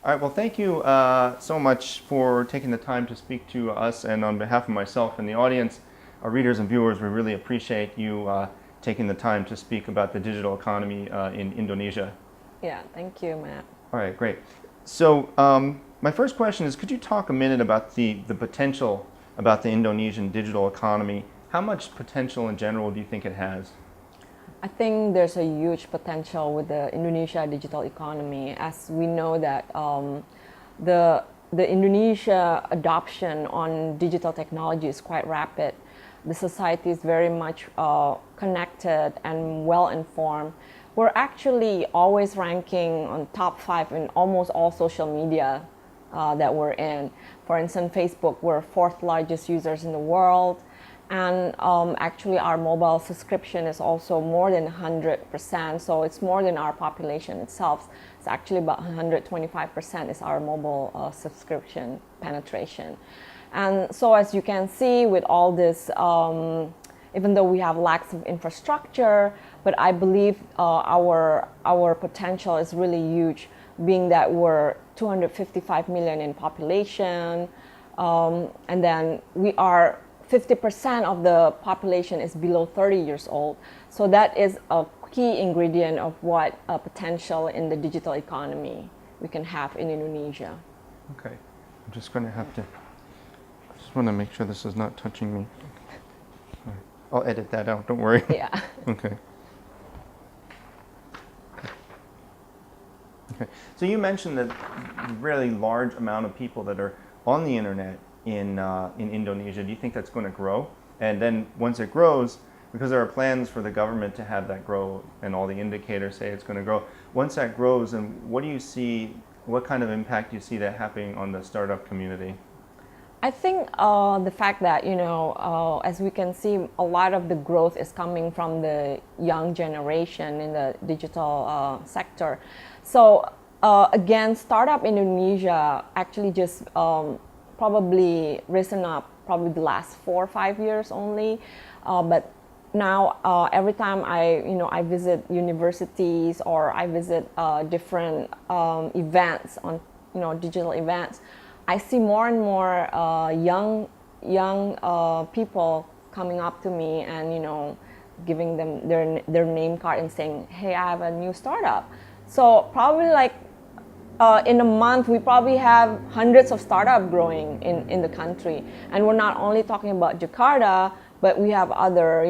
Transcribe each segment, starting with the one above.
All right, well, thank you so much for taking the time to speak to us. And on behalf of myself and the audience, our readers and viewers, we really appreciate you taking the time to speak about the digital economy in Indonesia. Yeah, thank you, Matt. All right, great. So my first question is, could you talk a minute about the potential about the Indonesian digital economy? How much potential in general do you think it has? I think there's a huge potential with the Indonesia digital economy, as we know that the Indonesia adoption on digital technology is quite rapid. The society is very much connected and well informed. We're actually always ranking on top 5 in almost all social media that we're in. For instance, Facebook, we're 4th largest users in the world. And actually our mobile subscription is also more than 100%, so it's more than our population itself. It's actually about 125% is our mobile subscription penetration. And so as you can see with all this, even though we have lacks of infrastructure, but I believe our potential is really huge, being that we're 255 million in population, and then we are 50% of the population is below 30 years old. So that is a key ingredient of what potential in the digital economy we can have in Indonesia. Okay, I'm just going to have to, I just want to make sure this is not touching me. All right. I'll edit that out, don't worry. Yeah. Okay. Okay, so you mentioned that really large amount of people that are on the internet in Indonesia. Do you think that's going to grow? And then once it grows, because there are plans for the government to have that grow and all the indicators say it's going to grow, once that grows, and what do you see, what kind of impact do you see that happening on the startup community? I think the fact that, as we can see, a lot of the growth is coming from the young generation in the digital sector. So again, startup Indonesia actually just probably risen up probably the last 4 or 5 years only, but now every time I visit universities or I visit different events on digital events, I see more and more young people coming up to me and giving them their name card and saying, hey, I have a new startup. So probably like in a month, we probably have hundreds of startups growing in the country. And we're not only talking about Jakarta, but we have other,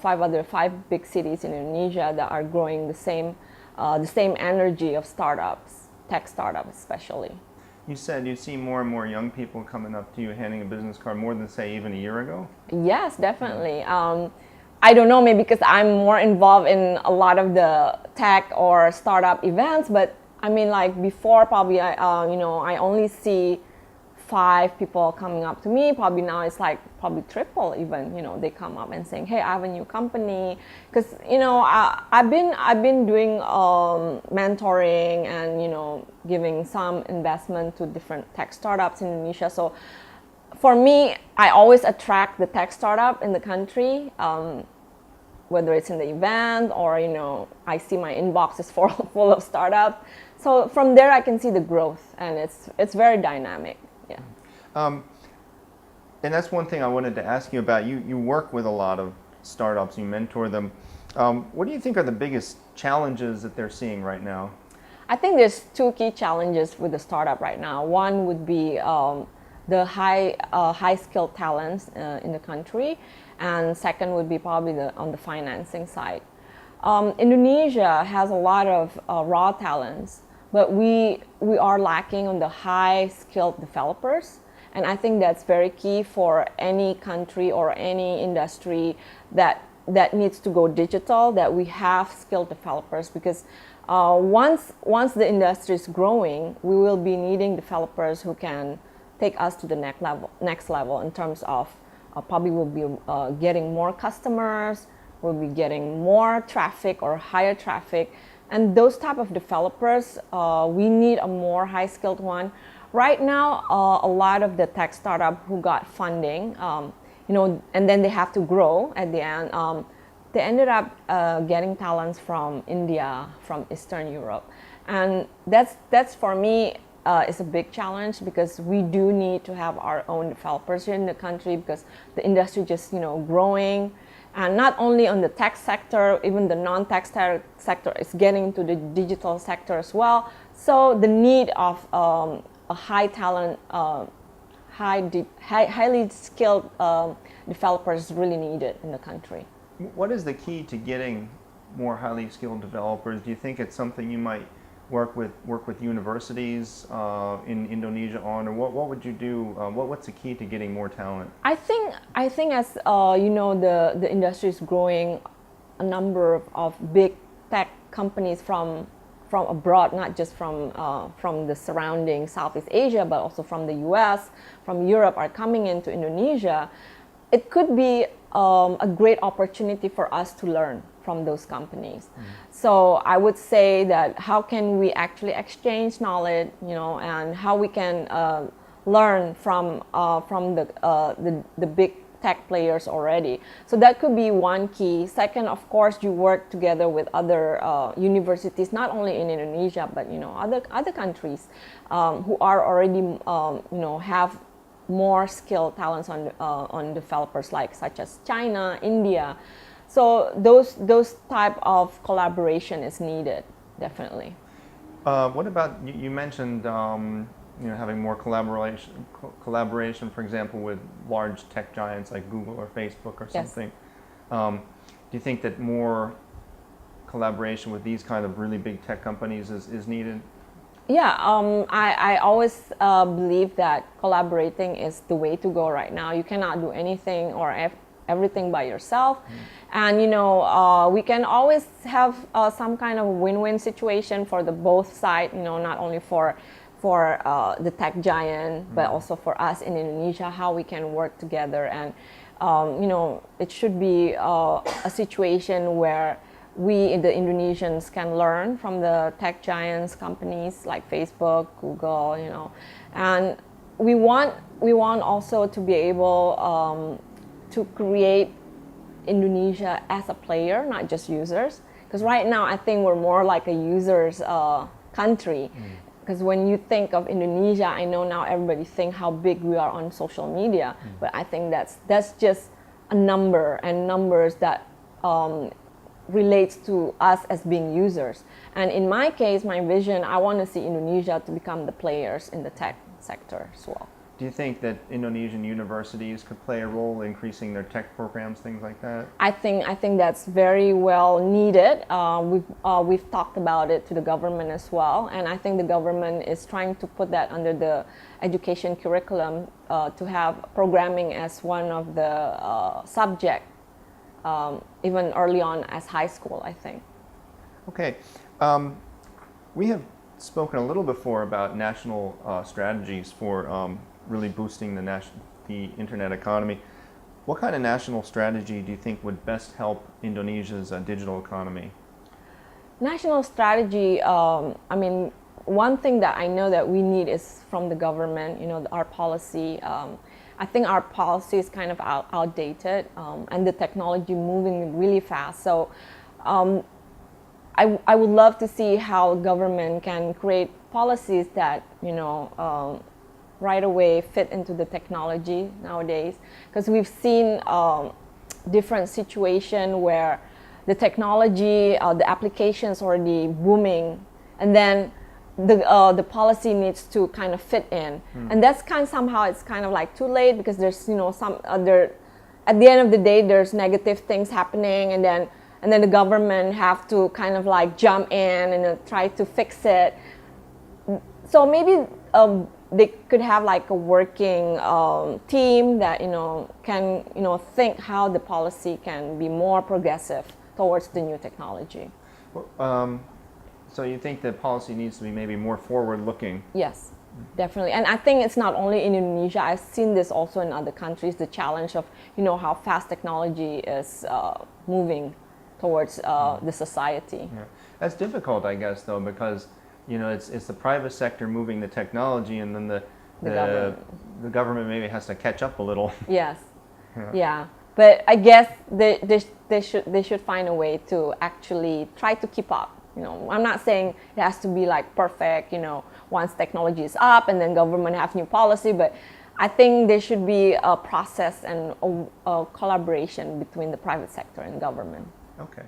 5 big cities in Indonesia that are growing the same energy of startups, tech startups especially. You said you see more and more young people coming up to you handing a business card more than, say, even a year ago? Yes, definitely. I don't know, maybe because I'm more involved in a lot of the tech or startup events, but I mean, like before, probably I only see 5 people coming up to me. Probably now it's like probably triple even. They come up and saying, "Hey, I have a new company." Because I've been doing mentoring and giving some investment to different tech startups in Indonesia. So for me, I always attract the tech startup in the country. Whether it's in the event or I see my inbox is full of startups. So from there I can see the growth, and it's very dynamic. Yeah. And that's one thing I wanted to ask you about. You work with a lot of startups, you mentor them. What do you think are the biggest challenges that they're seeing right now? I think there's 2 key challenges with the startup right now. One would be the high skilled talents in the country, and second would be probably on the financing side. Indonesia has a lot of raw talents, but we are lacking on the high skilled developers, and I think that's very key for any country or any industry that needs to go digital, that we have skilled developers, because once the industry is growing, we will be needing developers who can take us to the next level in terms of probably we'll be getting more customers, we'll be getting more traffic or higher traffic, and those type of developers, we need a more high skilled one. Right now, a lot of the tech startup who got funding, and then they have to grow at the end, they ended up getting talents from India, from Eastern Europe, and that's for me is a big challenge, because we do need to have our own developers here in the country, because the industry just growing, and not only on the tech sector, even the non-tech sector is getting into the digital sector as well. So the need of a high talent, highly skilled developers is really needed in the country. What is the key to getting more highly skilled developers? Do you think it's something you might work with universities in Indonesia on, or what would you do? What's the key to getting more talent? I think as the industry is growing, a number of big tech companies from abroad, not just from the surrounding Southeast Asia, but also from the US, from Europe, are coming into Indonesia. It could be a great opportunity for us to learn from those companies. So I would say that how can we actually exchange knowledge, and how we can learn from the big tech players already. So that could be one key. Second, of course, you work together with other universities, not only in Indonesia, but other countries who are already have more skilled talents on developers, such as China, India. So those type of collaboration is needed, definitely. What about you mentioned having more collaboration, for example, with large tech giants like Google or Facebook or something. Yes. Do you think that more collaboration with these kind of really big tech companies is needed? Yeah, I always believe that collaborating is the way to go right now. You cannot do anything or everything by yourself. And we can always have some kind of win-win situation for the both sides, not only for the tech giant, but also for us in Indonesia, how we can work together. And it should be a situation where we, the Indonesians, can learn from the tech giants companies like Facebook, Google, and we want also to be able to create Indonesia as a player, not just users. Because right now I think we're more like a users country. Because when you think of Indonesia, I know now everybody think how big we are on social media, but I think that's just a number, and numbers that relates to us as being users. And in my case, my vision, I want to see Indonesia to become the players in the tech sector as well. Do you think that Indonesian universities could play a role in increasing their tech programs, things like that? I think that's very well needed. We've talked about it to the government as well, and I think the government is trying to put that under the education curriculum to have programming as one of the subject, even early on as high school, I think. Okay, we have spoken a little before about national strategies for really boosting the internet economy. What kind of national strategy do you think would best help Indonesia's digital economy? National strategy, I mean, one thing that I know that we need is from the government, our policy. I think our policy is kind of outdated, and the technology moving really fast. So I would love to see how government can create policies that, right away fit into the technology nowadays. Because we've seen different situations where the technology, the applications already booming, and then the policy needs to kind of fit in. And that's somehow it's kind of like too late, because there's some other, at the end of the day, there's negative things happening, and then the government have to kind of like jump in and try to fix it. So maybe they could have like a working team that can think how the policy can be more progressive towards the new technology. So you think the policy needs to be maybe more forward-looking? Yes, definitely. And I think it's not only in Indonesia. I've seen this also in other countries. The challenge of how fast technology is moving towards the society. Yeah. That's difficult, I guess, though, because it's the private sector moving the technology, and then the government maybe has to catch up a little. Yes. Yeah. But I guess they should find a way to actually try to keep up You know, I'm not saying it has to be like perfect, you know, once technology is up and then government have new policy, but I think there should be a process and a collaboration between the private sector and government. Okay.